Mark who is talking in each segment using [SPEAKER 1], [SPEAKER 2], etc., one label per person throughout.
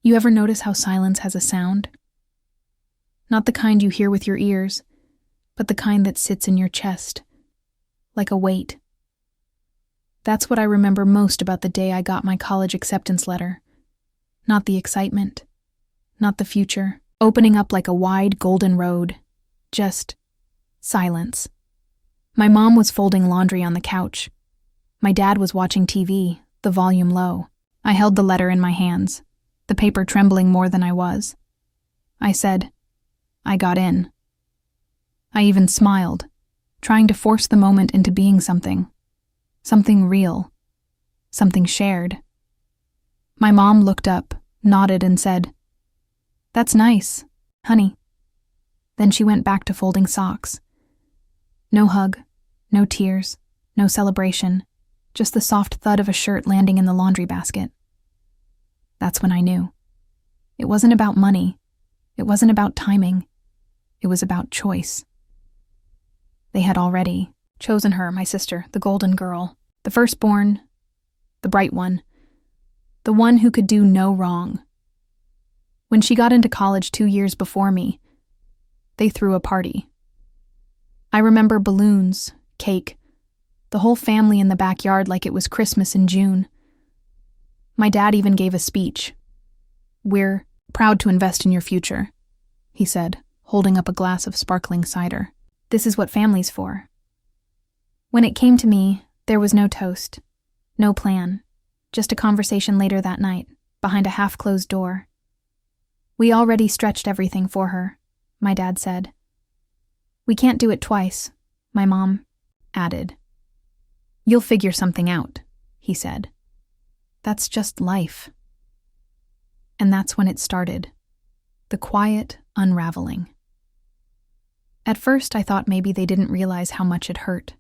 [SPEAKER 1] You ever notice how silence has a sound? Not the kind you hear with your ears, but the kind that sits in your chest, like a weight. That's what I remember most about the day I got my college acceptance letter. Not the excitement, not the future, opening up like a wide golden road, just silence. My mom was folding laundry on the couch. My dad was watching TV, the volume low. I held the letter in my hands, the paper trembling more than I was. I said, I got in. I even smiled, trying to force the moment into being something real, something shared. My mom looked up, nodded, and said, That's nice, honey. Then she went back to folding socks. No hug, no tears, no celebration, just the soft thud of a shirt landing in the laundry basket. That's when I knew. It wasn't about money. It wasn't about timing. It was about choice. They had already chosen her, my sister, the golden girl, the firstborn, the bright one, the one who could do no wrong. When she got into college 2 years before me, they threw a party. I remember balloons, cake, the whole family in the backyard like it was Christmas in June. My dad even gave a speech. We're proud to invest in your future, he said, holding up a glass of sparkling cider. This is what family's for. When it came to me, there was no toast, no plan, just a conversation later that night, behind a half-closed door. We already stretched everything for her, my dad said. We can't do it twice, my mom added. You'll figure something out, he said. That's just life. And that's when it started, the quiet unraveling. At first, I thought maybe they didn't realize how much it hurt.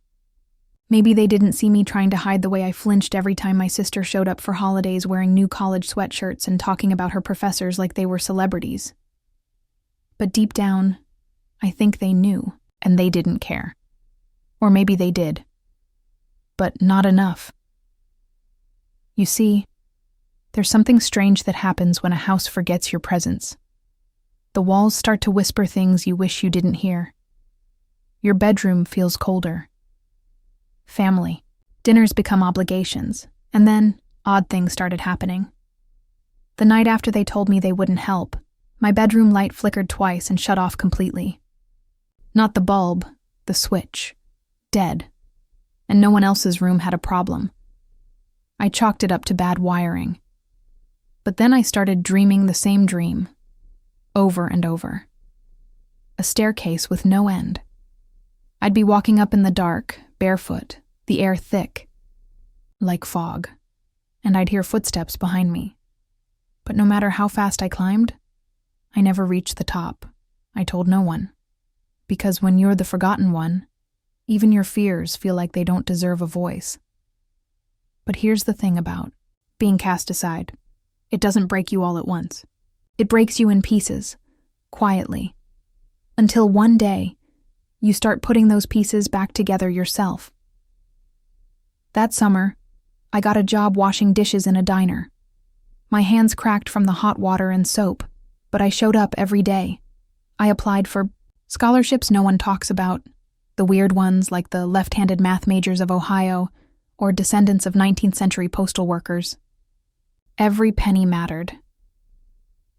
[SPEAKER 1] Maybe they didn't see me trying to hide the way I flinched every time my sister showed up for holidays wearing new college sweatshirts and talking about her professors like they were celebrities. But deep down, I think they knew, and they didn't care. Or maybe they did. But not enough. You see, there's something strange that happens when a house forgets your presence. The walls start to whisper things you wish you didn't hear. Your bedroom feels colder. Family. Dinners become obligations, and then odd things started happening. The night after they told me they wouldn't help, my bedroom light flickered twice and shut off completely. Not the bulb, the switch. Dead. And no one else's room had a problem. I chalked it up to bad wiring. But then I started dreaming the same dream, over and over. A staircase with no end. I'd be walking up in the dark, barefoot, the air thick, like fog, and I'd hear footsteps behind me. But no matter how fast I climbed, I never reached the top. I told no one. Because when you're the forgotten one, even your fears feel like they don't deserve a voice. But here's the thing about being cast aside. It doesn't break you all at once. It breaks you in pieces, quietly, until one day, you start putting those pieces back together yourself. That summer, I got a job washing dishes in a diner. My hands cracked from the hot water and soap, but I showed up every day. I applied for scholarships no one talks about, the weird ones like the left-handed math majors of Ohio or descendants of 19th century postal workers. Every penny mattered.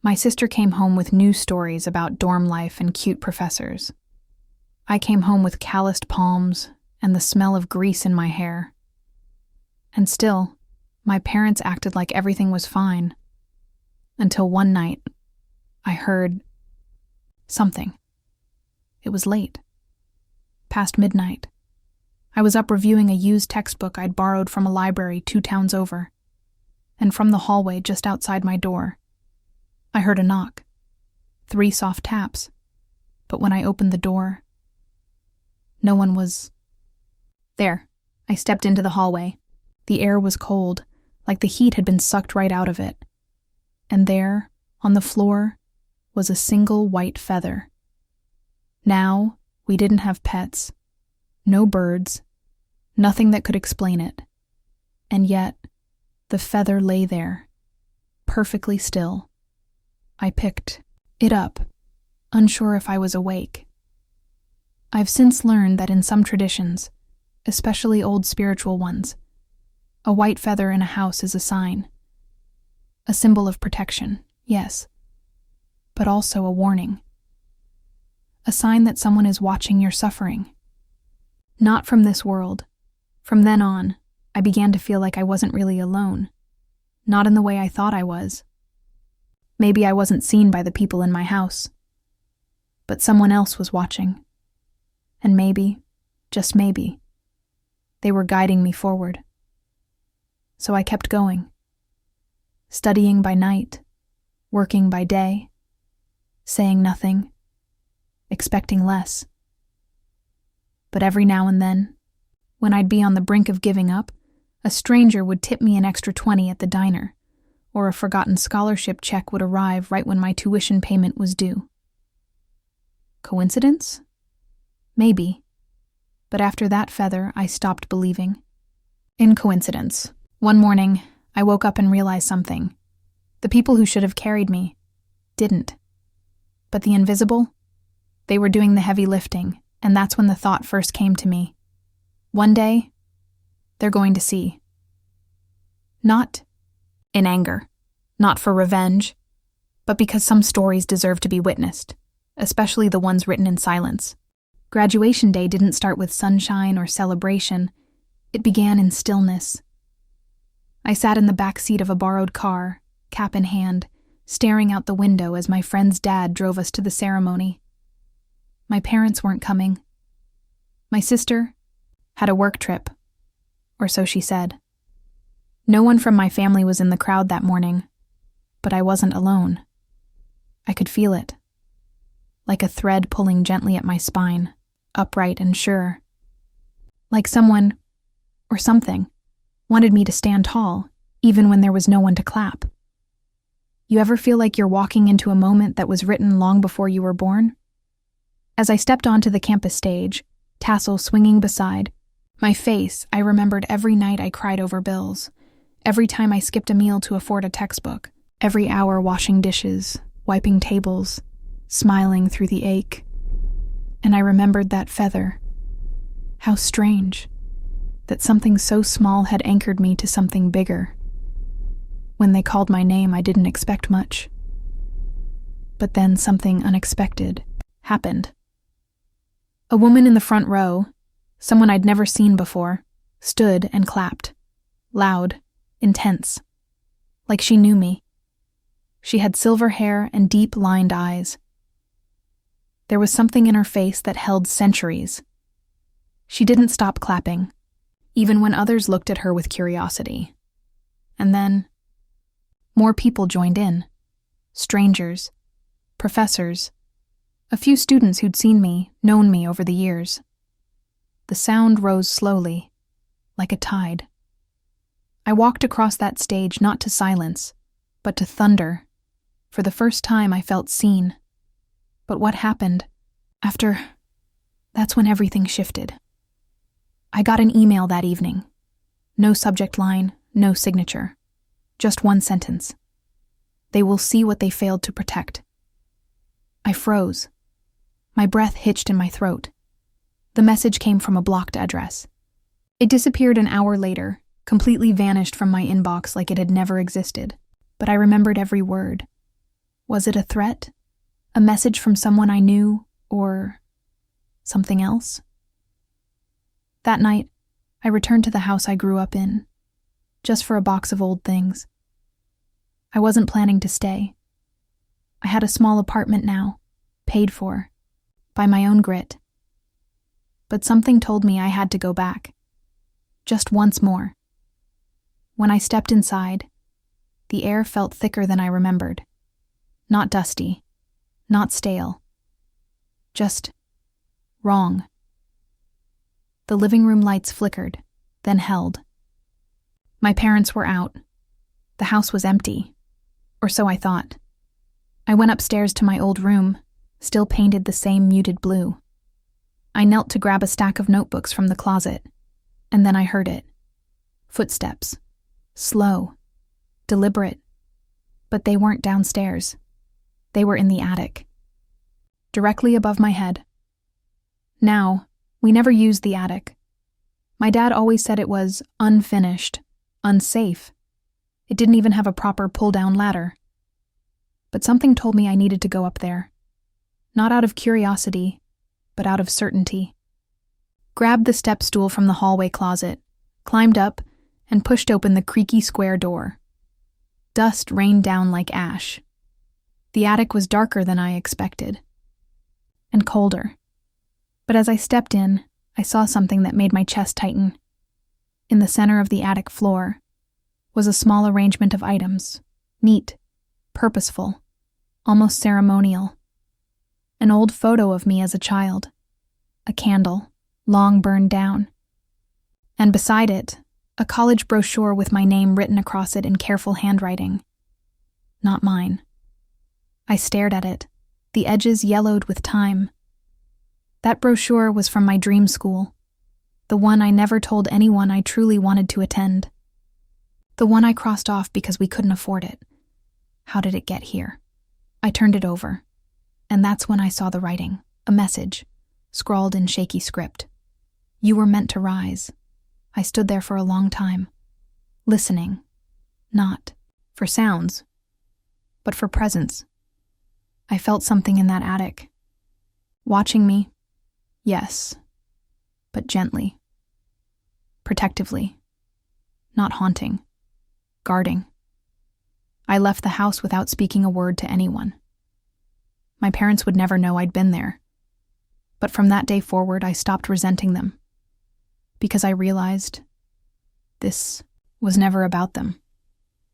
[SPEAKER 1] My sister came home with news stories about dorm life and cute professors. I came home with calloused palms and the smell of grease in my hair. And still, my parents acted like everything was fine. Until one night, I heard something. It was late. Past midnight. I was up reviewing a used textbook I'd borrowed from a library 2 towns over. And from the hallway just outside my door, I heard a knock. 3 soft taps. But when I opened the door, no one was there. I stepped into the hallway. The air was cold, like the heat had been sucked right out of it. And there, on the floor, was a single white feather. Now, we didn't have pets. No birds. Nothing that could explain it. And yet, the feather lay there, perfectly still, I picked it up, unsure if I was awake. I've since learned that in some traditions, especially old spiritual ones, a white feather in a house is a sign. A symbol of protection, yes, but also a warning. A sign that someone is watching your suffering. Not from this world. From then on, I began to feel like I wasn't really alone. Not in the way I thought I was. Maybe I wasn't seen by the people in my house. But someone else was watching. And maybe, just maybe, they were guiding me forward. So I kept going. Studying by night, working by day, saying nothing, expecting less. But every now and then, when I'd be on the brink of giving up, a stranger would tip me an extra 20 at the diner, or a forgotten scholarship check would arrive right when my tuition payment was due. Coincidence? Maybe. But after that feather, I stopped believing. In coincidence, one morning, I woke up and realized something. The people who should have carried me didn't. But the invisible? They were doing the heavy lifting, and that's when the thought first came to me. One day, they're going to see. Not in anger, not for revenge, but because some stories deserve to be witnessed, especially the ones written in silence. Graduation day didn't start with sunshine or celebration. It began in stillness. I sat in the back seat of a borrowed car, cap in hand, staring out the window as my friend's dad drove us to the ceremony. My parents weren't coming. My sister had a work trip, or so she said. No one from my family was in the crowd that morning, but I wasn't alone. I could feel it, like a thread pulling gently at my spine, upright and sure. Like someone, or something, wanted me to stand tall, even when there was no one to clap. You ever feel like you're walking into a moment that was written long before you were born? As I stepped onto the campus stage, tassel swinging beside, my face, I remembered every night I cried over bills, every time I skipped a meal to afford a textbook, every hour washing dishes, wiping tables, smiling through the ache. And I remembered that feather. How strange, that something so small had anchored me to something bigger. When they called my name, I didn't expect much. But then something unexpected happened. A woman in the front row, someone I'd never seen before, stood and clapped. Loud, intense. Like she knew me. She had silver hair and deep-lined eyes. There was something in her face that held centuries. She didn't stop clapping, even when others looked at her with curiosity. And then, more people joined in. Strangers, professors, a few students who'd seen me, known me over the years. The sound rose slowly, like a tide. I walked across that stage not to silence, but to thunder. For the first time I felt seen. But what happened? That's when everything shifted. I got an email that evening. No subject line, no signature. Just one sentence. They will see what they failed to protect. I froze. My breath hitched in my throat. The message came from a blocked address. It disappeared an hour later, completely vanished from my inbox like it had never existed. But I remembered every word. Was it a threat? A message from someone I knew? Or something else? That night, I returned to the house I grew up in, just for a box of old things. I wasn't planning to stay. I had a small apartment now, paid for, by my own grit. But something told me I had to go back. Just once more. When I stepped inside, the air felt thicker than I remembered. Not dusty, not stale. Just wrong. The living room lights flickered, then held. My parents were out. The house was empty, or so I thought. I went upstairs to my old room, still painted the same muted blue. I knelt to grab a stack of notebooks from the closet, and then I heard it. Footsteps. Slow. Deliberate. But they weren't downstairs. They were in the attic, directly above my head. Now, we never used the attic. My dad always said it was unfinished, unsafe. It didn't even have a proper pull-down ladder. But something told me I needed to go up there. Not out of curiosity, but out of certainty. Grabbed the step stool from the hallway closet, climbed up, and pushed open the creaky square door. Dust rained down like ash. The attic was darker than I expected, and colder. But as I stepped in, I saw something that made my chest tighten. In the center of the attic floor was a small arrangement of items, neat, purposeful, almost ceremonial. An old photo of me as a child, a candle, long burned down, and beside it, a college brochure with my name written across it in careful handwriting. Not mine. I stared at it, the edges yellowed with time. That brochure was from my dream school, the one I never told anyone I truly wanted to attend. The one I crossed off because we couldn't afford it. How did it get here? I turned it over, and that's when I saw the writing, a message, scrawled in shaky script. You were meant to rise. I stood there for a long time, listening, not for sounds, but for presence. I felt something in that attic. Watching me, yes, but gently, protectively, not haunting, guarding. I left the house without speaking a word to anyone. My parents would never know I'd been there, but from that day forward I stopped resenting them, because I realized this was never about them.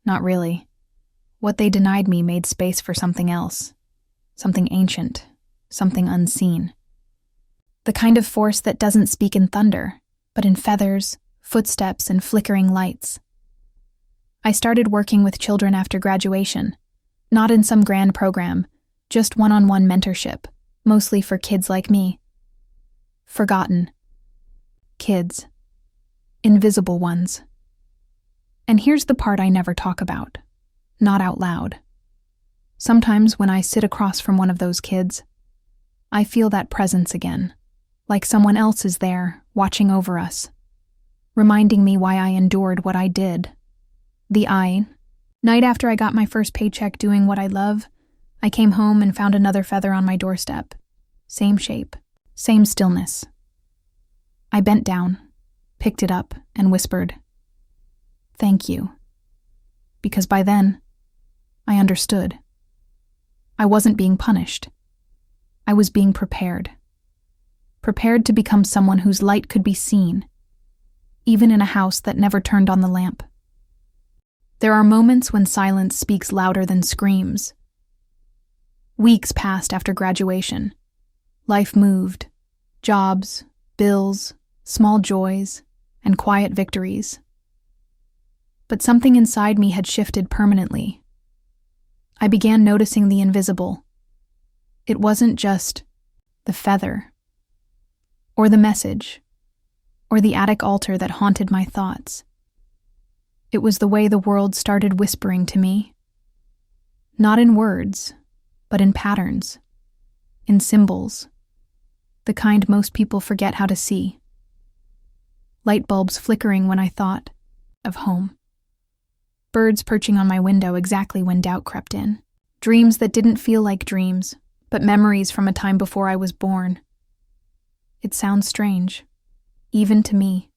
[SPEAKER 1] Not really. What they denied me made space for something else, something ancient, something unseen. The kind of force that doesn't speak in thunder, but in feathers, footsteps, and flickering lights. I started working with children after graduation, not in some grand program, just one-on-one mentorship, mostly for kids like me. Forgotten. Kids. Invisible ones. And here's the part I never talk about, not out loud. Sometimes when I sit across from one of those kids, I feel that presence again, like someone else is there, watching over us, reminding me why I endured what I did. Night after I got my first paycheck doing what I love, I came home and found another feather on my doorstep. Same shape, same stillness. I bent down, picked it up, and whispered, "Thank you." Because by then, I understood. I wasn't being punished. I was being prepared. Prepared to become someone whose light could be seen, even in a house that never turned on the lamp. There are moments when silence speaks louder than screams. Weeks passed after graduation. Life moved. Jobs, bills, small joys, and quiet victories. But something inside me had shifted permanently. I began noticing the invisible. It wasn't just the feather, or the message, or the attic altar that haunted my thoughts. It was the way the world started whispering to me. Not in words, but in patterns, in symbols, the kind most people forget how to see. Light bulbs flickering when I thought of home. Birds perching on my window exactly when doubt crept in. Dreams that didn't feel like dreams, but memories from a time before I was born. It sounds strange, even to me,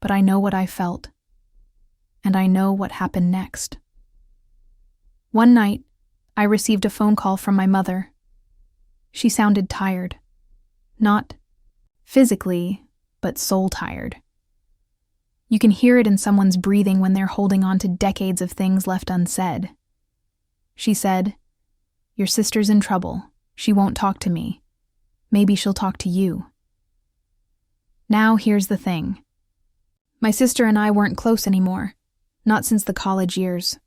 [SPEAKER 1] but I know what I felt, and I know what happened next. One night, I received a phone call from my mother. She sounded tired. Not physically, but soul-tired. You can hear it in someone's breathing when they're holding on to decades of things left unsaid. She said, "Your sister's in trouble. She won't talk to me. Maybe she'll talk to you." Now here's the thing. My sister and I weren't close anymore, not since the college years.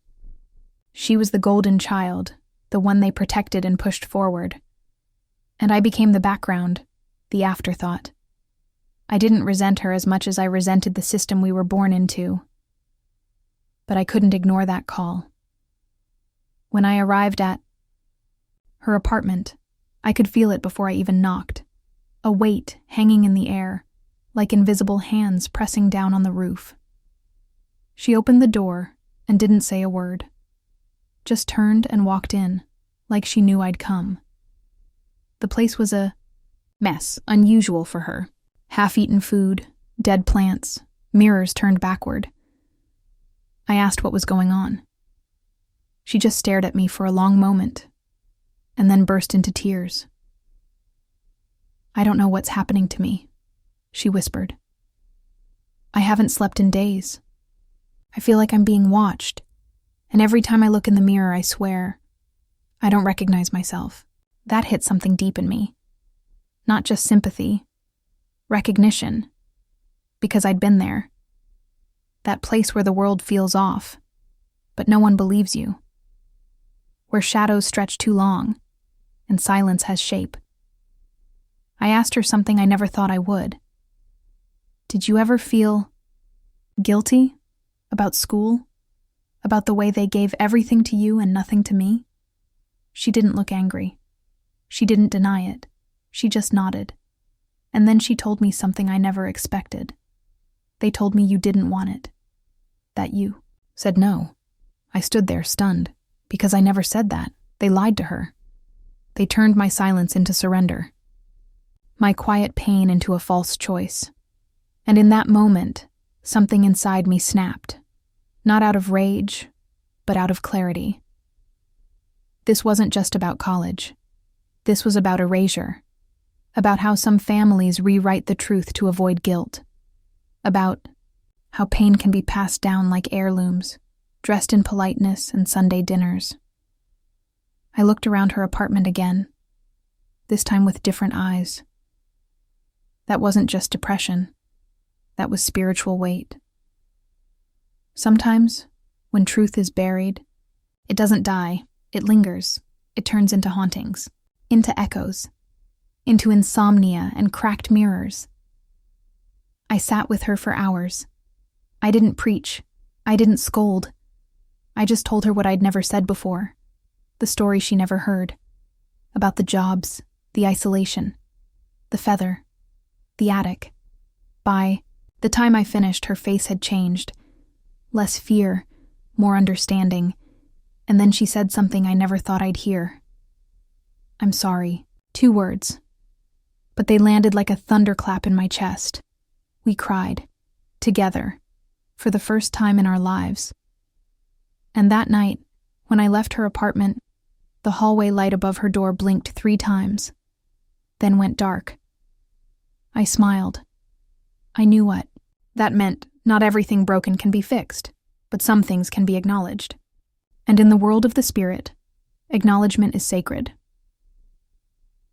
[SPEAKER 1] She was the golden child, the one they protected and pushed forward. And I became the background, the afterthought. I didn't resent her as much as I resented the system we were born into. But I couldn't ignore that call. When I arrived at her apartment. I could feel it before I even knocked. A weight hanging in the air, like invisible hands pressing down on the roof. She opened the door and didn't say a word. Just turned and walked in, like she knew I'd come. The place was a mess, unusual for her. Half-eaten food, dead plants, mirrors turned backward. I asked what was going on. She just stared at me for a long moment, and then burst into tears. "I don't know what's happening to me," she whispered. "I haven't slept in days. I feel like I'm being watched, and every time I look in the mirror, I swear, I don't recognize myself." That hit something deep in me. Not just sympathy, recognition, because I'd been there. That place where the world feels off, but no one believes you. Where shadows stretch too long, and silence has shape. I asked her something I never thought I would. "Did you ever feel guilty about school? About the way they gave everything to you and nothing to me?" She didn't look angry. She didn't deny it. She just nodded. And then she told me something I never expected. They told me you didn't want it. That you said no. I stood there stunned, because I never said that. They lied to her. They turned my silence into surrender. My quiet pain into a false choice. And in that moment, something inside me snapped. Not out of rage, but out of clarity. This wasn't just about college. This was about erasure. About how some families rewrite the truth to avoid guilt. About how pain can be passed down like heirlooms, dressed in politeness and Sunday dinners. I looked around her apartment again, this time with different eyes. That wasn't just depression. That was spiritual weight. Sometimes, when truth is buried, it doesn't die, it lingers, it turns into hauntings, into echoes, into insomnia and cracked mirrors. I sat with her for hours. I didn't preach. I didn't scold. I just told her what I'd never said before, the story she never heard, about the jobs, the isolation, the feather, the attic. By the time I finished, her face had changed. Less fear, more understanding, and then she said something I never thought I'd hear. "I'm sorry." 2 words. But they landed like a thunderclap in my chest. We cried, together, for the first time in our lives. And that night, when I left her apartment, the hallway light above her door blinked 3 times, then went dark. I smiled. I knew what that meant. Not everything broken can be fixed, but some things can be acknowledged. And in the world of the spirit, acknowledgement is sacred.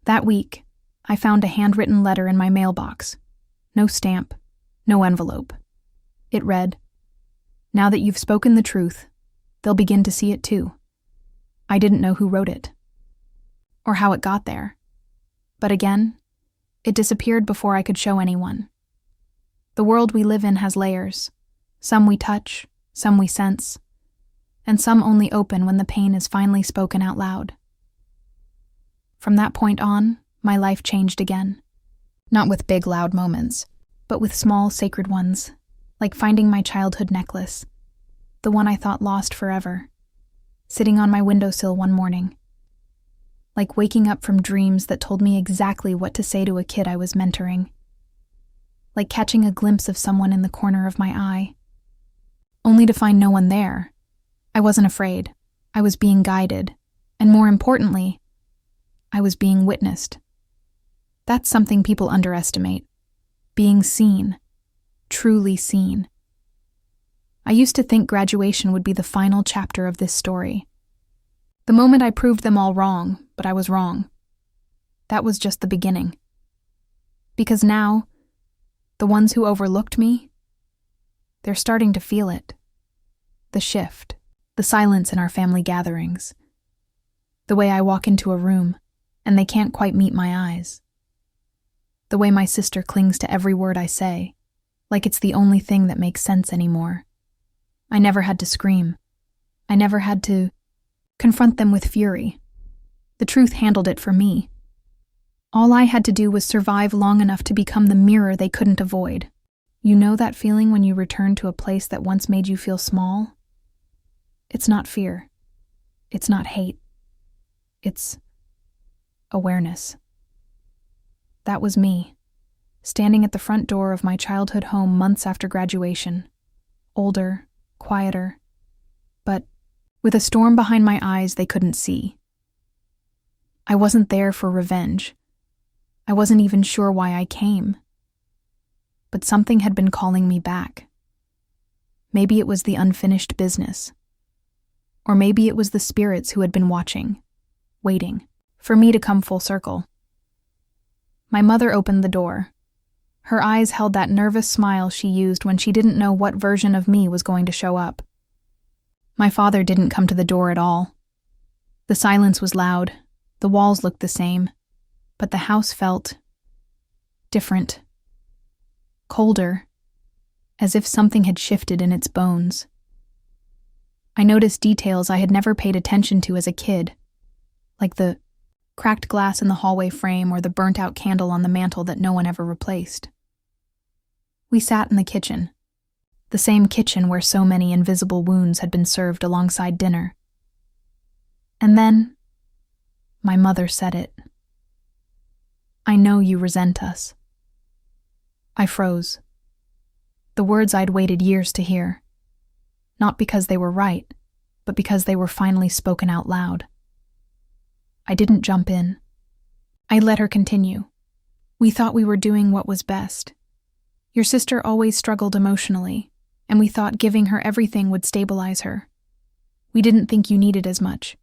[SPEAKER 1] That week, I found a handwritten letter in my mailbox. No stamp, no envelope. It read, "Now that you've spoken the truth, they'll begin to see it too." I didn't know who wrote it, or how it got there. But again, it disappeared before I could show anyone. The world we live in has layers. Some we touch, some we sense, and some only open when the pain is finally spoken out loud. From that point on, my life changed again. Not with big, loud moments, but with small, sacred ones, like finding my childhood necklace, the one I thought lost forever, sitting on my windowsill one morning. Like waking up from dreams that told me exactly what to say to a kid I was mentoring. Like catching a glimpse of someone in the corner of my eye, only to find no one there. I wasn't afraid. I was being guided, and more importantly, I was being witnessed. That's something people underestimate. Being seen. Truly seen. I used to think graduation would be the final chapter of this story. The moment I proved them all wrong, but I was wrong. That was just the beginning. Because now, the ones who overlooked me, they're starting to feel it. The shift, the silence in our family gatherings. The way I walk into a room, and they can't quite meet my eyes. The way my sister clings to every word I say, like it's the only thing that makes sense anymore. I never had to scream. I never had to confront them with fury. The truth handled it for me. All I had to do was survive long enough to become the mirror they couldn't avoid. You know that feeling when you return to a place that once made you feel small? It's not fear. It's not hate. It's awareness. That was me, standing at the front door of my childhood home months after graduation. Older, quieter, but with a storm behind my eyes they couldn't see. I wasn't there for revenge. I wasn't even sure why I came. But something had been calling me back. Maybe it was the unfinished business. Or maybe it was the spirits who had been watching, waiting, for me to come full circle. My mother opened the door. Her eyes held that nervous smile she used when she didn't know what version of me was going to show up. My father didn't come to the door at all. The silence was loud, the walls looked the same, but the house felt different. Colder, as if something had shifted in its bones. I noticed details I had never paid attention to as a kid, like the cracked glass in the hallway frame or the burnt-out candle on the mantel that no one ever replaced. We sat in the kitchen, the same kitchen where so many invisible wounds had been served alongside dinner. And then, my mother said it. "I know you resent us." I froze. The words I'd waited years to hear. Not because they were right, but because they were finally spoken out loud. I didn't jump in. I let her continue. "We thought we were doing what was best. Your sister always struggled emotionally, and we thought giving her everything would stabilize her. We didn't think you needed as much.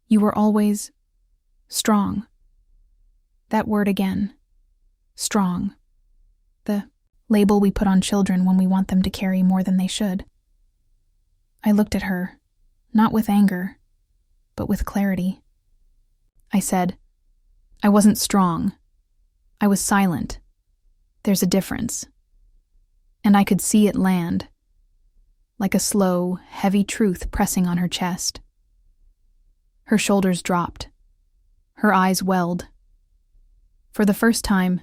[SPEAKER 1] You were always strong." That word again. Strong. The label we put on children when we want them to carry more than they should. I looked at her, not with anger, but with clarity. I said, "I wasn't strong. I was silent. There's a difference." And I could see it land, like a slow, heavy truth pressing on her chest. Her shoulders dropped. Her eyes welled. For the first time,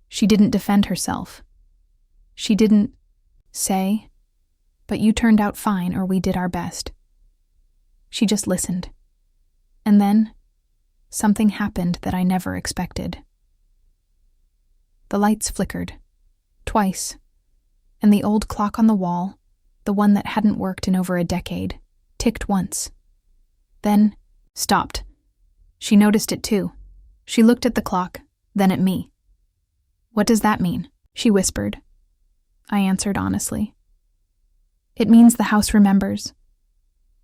[SPEAKER 1] she didn't defend herself. She didn't say, "But you turned out fine, or we did our best." She just listened. And then, something happened that I never expected. The lights flickered, twice, and the old clock on the wall, the one that hadn't worked in over a decade, ticked once. Then, stopped. She noticed it too. She looked at the clock, then at me. "What does that mean?" she whispered. I answered honestly. "It means the house remembers.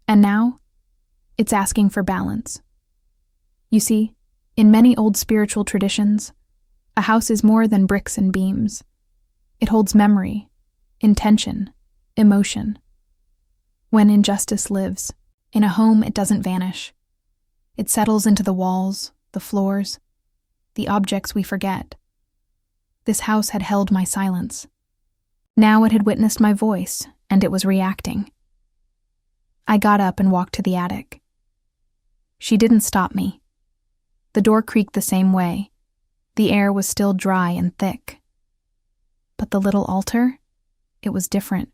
[SPEAKER 1] And now, it's asking for balance. You see, in many old spiritual traditions, a house is more than bricks and beams. It holds memory, intention, emotion. When injustice lives, in a home it doesn't vanish. It settles into the walls, the floors, the objects we forget. This house had held my silence. Now it had witnessed my voice, and it was reacting. I got up and walked to the attic. She didn't stop me. The door creaked the same way. The air was still dry and thick. But the little altar, it was different.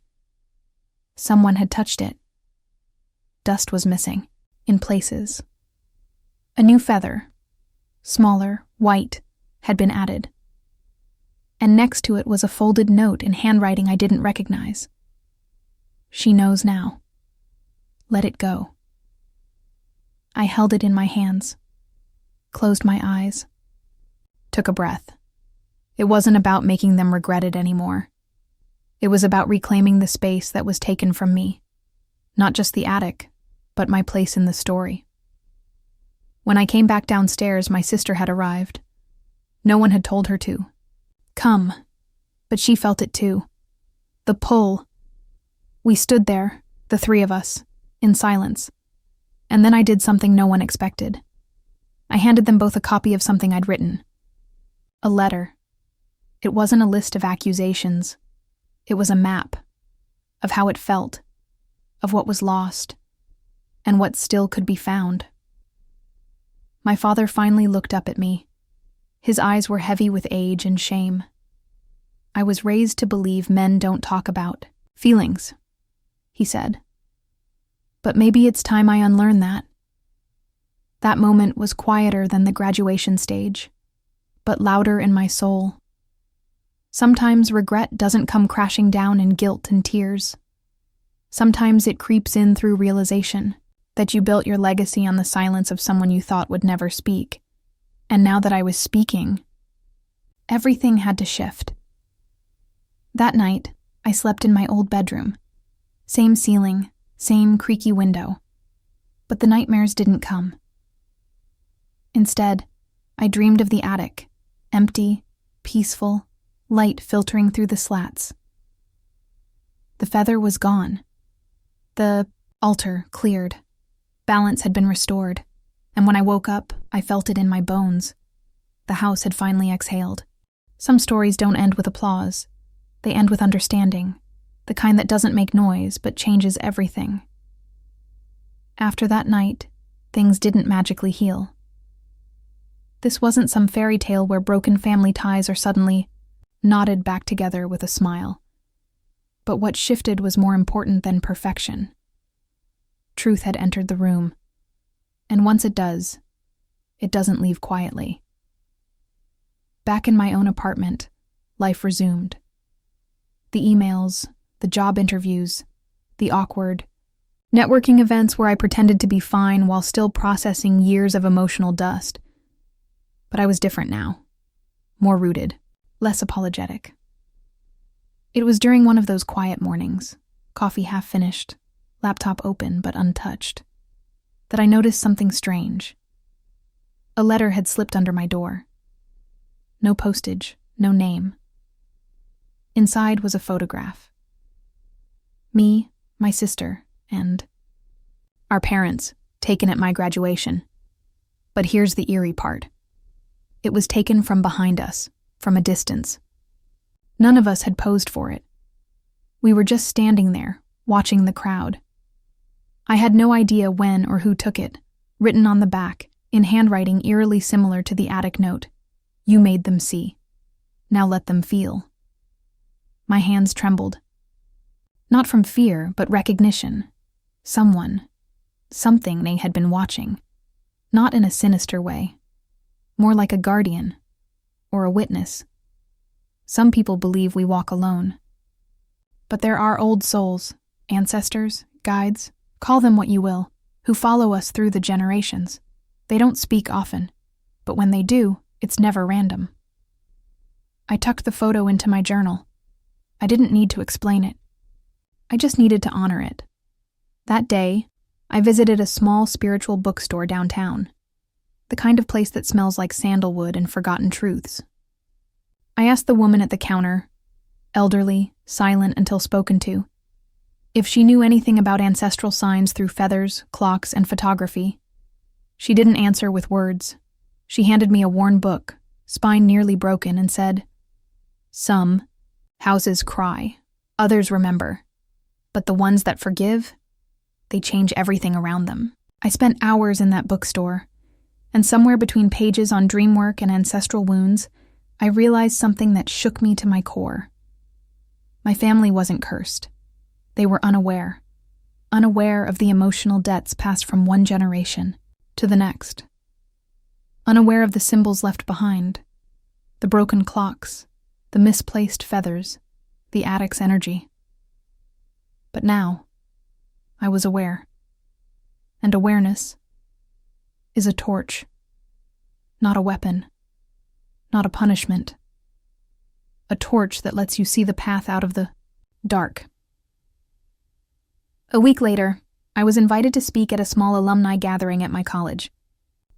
[SPEAKER 1] Someone had touched it. Dust was missing, in places. A new feather, smaller, white, had been added. And next to it was a folded note in handwriting I didn't recognize. "She knows now. Let it go." I held it in my hands, closed my eyes, took a breath. It wasn't about making them regret it anymore. It was about reclaiming the space that was taken from me. Not just the attic, but my place in the story. When I came back downstairs, my sister had arrived. No one had told her to. Come. But she felt it too. The pull. We stood there, the three of us, in silence. And then I did something no one expected. I handed them both a copy of something I'd written. A letter. It wasn't a list of accusations. It was a map of how it felt, of what was lost, and what still could be found. My father finally looked up at me. His eyes were heavy with age and shame. "I was raised to believe men don't talk about feelings," he said. "But maybe it's time I unlearn that." That moment was quieter than the graduation stage, but louder in my soul. Sometimes regret doesn't come crashing down in guilt and tears. Sometimes it creeps in through realization that you built your legacy on the silence of someone you thought would never speak. And now that I was speaking, everything had to shift. That night, I slept in my old bedroom. Same ceiling, same creaky window. But the nightmares didn't come. Instead, I dreamed of the attic, empty, peaceful, light filtering through the slats. The feather was gone. The altar cleared. Balance had been restored, and when I woke up, I felt it in my bones. The house had finally exhaled. Some stories don't end with applause. They end with understanding, the kind that doesn't make noise but changes everything. After that night, things didn't magically heal. This wasn't some fairy tale where broken family ties are suddenly knotted back together with a smile. But what shifted was more important than perfection. Truth had entered the room, and once it does, it doesn't leave quietly. Back in my own apartment, life resumed. The emails, the job interviews, the awkward networking events where I pretended to be fine while still processing years of emotional dust. But I was different now, more rooted, less apologetic. It was during one of those quiet mornings, coffee half finished, laptop open but untouched, that I noticed something strange. A letter had slipped under my door. No postage, no name. Inside was a photograph. Me, my sister, and our parents, taken at my graduation. But here's the eerie part. It was taken from behind us, from a distance. None of us had posed for it. We were just standing there, watching the crowd. I had no idea when or who took it, written on the back, in handwriting eerily similar to the attic note. "You made them see. Now let them feel." My hands trembled. Not from fear, but recognition. Someone, something they had been watching. Not in a sinister way. More like a guardian, or a witness. Some people believe we walk alone. But there are old souls, ancestors, guides, call them what you will, who follow us through the generations. They don't speak often, but when they do, it's never random. I tucked the photo into my journal. I didn't need to explain it. I just needed to honor it. That day, I visited a small spiritual bookstore downtown, the kind of place that smells like sandalwood and forgotten truths. I asked the woman at the counter, elderly, silent until spoken to, if she knew anything about ancestral signs through feathers, clocks, and photography. She didn't answer with words. She handed me a worn book, spine nearly broken, and said, "Some houses cry, others remember, but the ones that forgive, they change everything around them." I spent hours in that bookstore, and somewhere between pages on dream work and ancestral wounds, I realized something that shook me to my core. My family wasn't cursed. They were unaware of the emotional debts passed from one generation to the next. Unaware of the symbols left behind, the broken clocks, the misplaced feathers, the attic's energy. But now, I was aware. And awareness is a torch, not a weapon, not a punishment. A torch that lets you see the path out of the dark. A week later, I was invited to speak at a small alumni gathering at my college.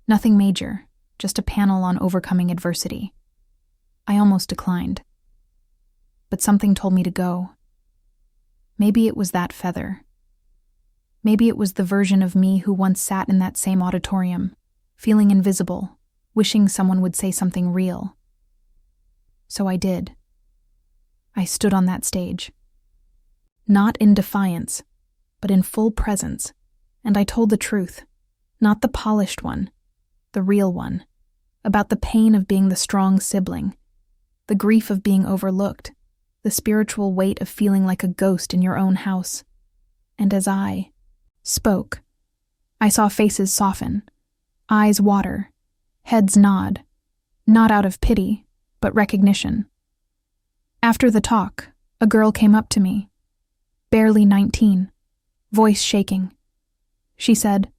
[SPEAKER 1] Nothing major, just a panel on overcoming adversity. I almost declined. But something told me to go. Maybe it was that feather. Maybe it was the version of me who once sat in that same auditorium, feeling invisible, wishing someone would say something real. So I did. I stood on that stage. Not in defiance, but in full presence, and I told the truth, not the polished one, the real one, about the pain of being the strong sibling, the grief of being overlooked, the spiritual weight of feeling like a ghost in your own house. And as I spoke, I saw faces soften, eyes water, heads nod, not out of pity, but recognition. After the talk, a girl came up to me, barely 19, voice shaking. She said,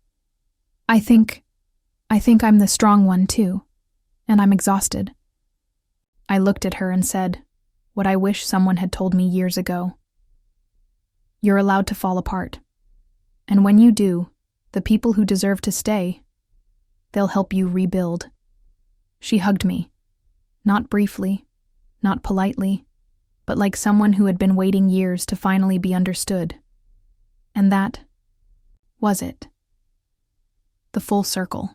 [SPEAKER 1] I think I'm the strong one too, and I'm exhausted. I looked at her and said, what I wish someone had told me years ago. You're allowed to fall apart. And when you do, the people who deserve to stay, they'll help you rebuild. She hugged me, not briefly, not politely, but like someone who had been waiting years to finally be understood. And that was it. The full circle.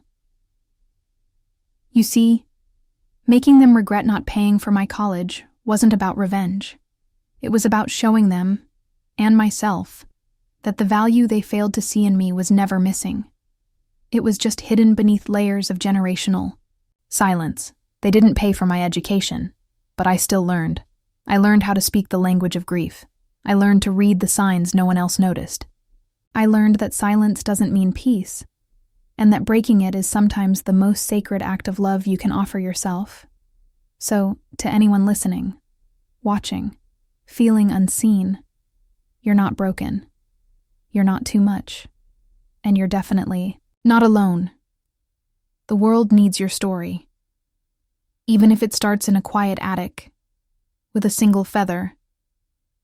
[SPEAKER 1] You see, making them regret not paying for my college wasn't about revenge. It was about showing them, and myself, that the value they failed to see in me was never missing. It was just hidden beneath layers of generational silence. They didn't pay for my education, but I still learned. I learned how to speak the language of grief. I learned to read the signs no one else noticed. I learned that silence doesn't mean peace, and that breaking it is sometimes the most sacred act of love you can offer yourself. So, to anyone listening, watching, feeling unseen, you're not broken. You're not too much. And you're definitely not alone. The world needs your story. Even if it starts in a quiet attic, with a single feather,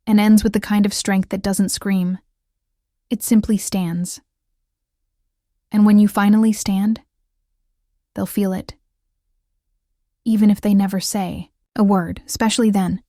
[SPEAKER 1] and ends with the kind of strength that doesn't scream, it simply stands. And when you finally stand, they'll feel it. Even if they never say a word, especially then.